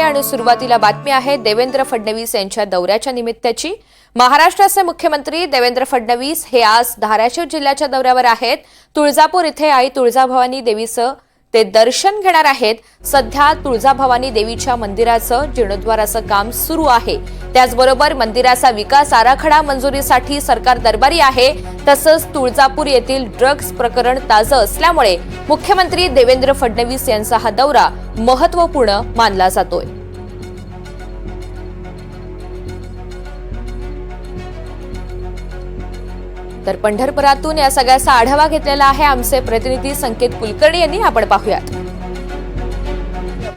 आणि सुरुवातीला बातमी आहे देवेंद्र फडणवीस यांच्या दौऱ्याच्या निमित्ताची। महाराष्ट्राचे मुख्यमंत्री देवेंद्र फडणवीस हे आज धाराशिव जिल्ह्याच्या दौऱ्यावर आहेत। तुळजापूर इथे आई तुळजाभवानी देवीचं ते दर्शन घेणार आहेत। सध्या तुळजाभवानी देवीच्या मंदिराचं जीर्णोद्धाराचं काम सुरू आहे। त्याचबरोबर मंदिराचा विकास आराखडा मंजुरीसाठी सरकार दरबारी आहे। तसंच तुळजापूर येथील ड्रग्ज प्रकरण ताजं असल्यामुळे मुख्यमंत्री देवेंद्र फडणवीस यांचा हा दौरा महत्त्वपूर्ण मानला जातोय। तर पंढरपुरातून या सगळ्याचा आढावा घेतलेला आहे आमचे प्रतिनिधी संकेत कुलकर्णी यांनी। आपण पाहूयात।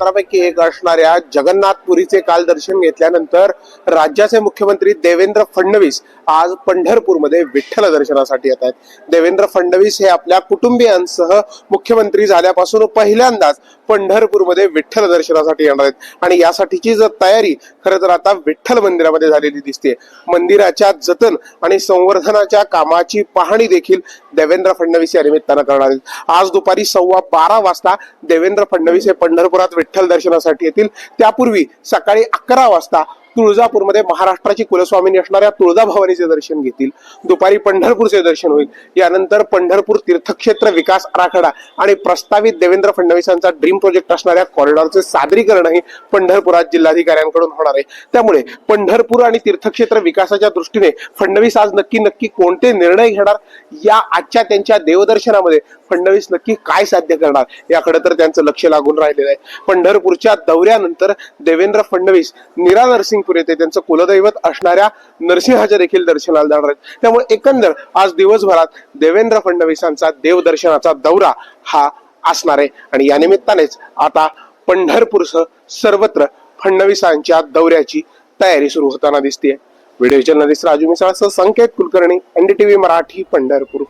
पैकी एक असणाऱ्या जगन्नाथपुरीचे काल दर्शन घेतल्यानंतर राज्याचे मुख्यमंत्री देवेंद्र फडणवीस आज पंढरपूरमध्ये विठ्ठल दर्शनासाठी येत आहेत। देवेंद्र फडणवीस हे आपल्या कुटुंबियांसह मुख्यमंत्री झाल्यापासून पहिल्यांदाच पंढरपूरमध्ये विठ्ठल दर्शनासाठी येणार आहेत आणि यासाठीची तयारी खरं तर आता विठ्ठल मंदिरामध्ये झालेली दिसते। मंदिराच्या जतन आणि संवर्धनाच्या कामाची पाहणी देखील देवेंद्र फडणवीस या निमित्तानं करणार आहेत। आज दुपारी 12:15 वाजता देवेंद्र फडणवीस हे पंढरपुरात विठ्ठल दर्शनासाठी येतील। त्यापूर्वी सकाळी 11 वाजता तुळजापूरमध्ये महाराष्ट्राची कुलस्वामिनी असणाऱ्या तुळजाभवानीचे दर्शन घेतील। दुपारी पंढरपूरचे दर्शन होईल। यानंतर पंढरपूर तीर्थक्षेत्र विकास आराखडा आणि प्रस्तावित देवेंद्र फडणवीसांचा ड्रीम प्रोजेक्ट असणाऱ्या कॉरिडॉरचे सादरीकरणही पंढरपुरात जिल्हाधिकाऱ्यांकडून होणार आहे। त्यामुळे पंढरपूर आणि तीर्थक्षेत्र विकासाच्या दृष्टीने फडणवीस आज नक्की कोणते निर्णय घेणार, या आजच्या त्यांच्या देवदर्शनामध्ये फडणवीस नक्की काय साध्य करणार याकडे तर त्यांचं लक्ष लागून राहिलेलं आहे। पंढरपूरच्या दौऱ्यानंतर देवेंद्र फडणवीस नीरा नरसिंहपूर येथे त्यांचं कुलदैवत असणाऱ्या नरसिंहाच्या देखील दर्शनाला जाणार आहेत। त्यामुळे एकंदर आज दिवसभरात देवेंद्र फडणवीसांचा देवदर्शनाचा दौरा हा असणार आहे आणि या निमित्तानेच आता पंढरपूरसह सर्वत्र फडणवीसांच्या दौऱ्याची तयारी सुरू होताना दिसते। व्हिडिओ जर्नलिस्ट राजू मिसाळसह संकेत कुलकर्णी, NDTV मराठी, पंढरपूर।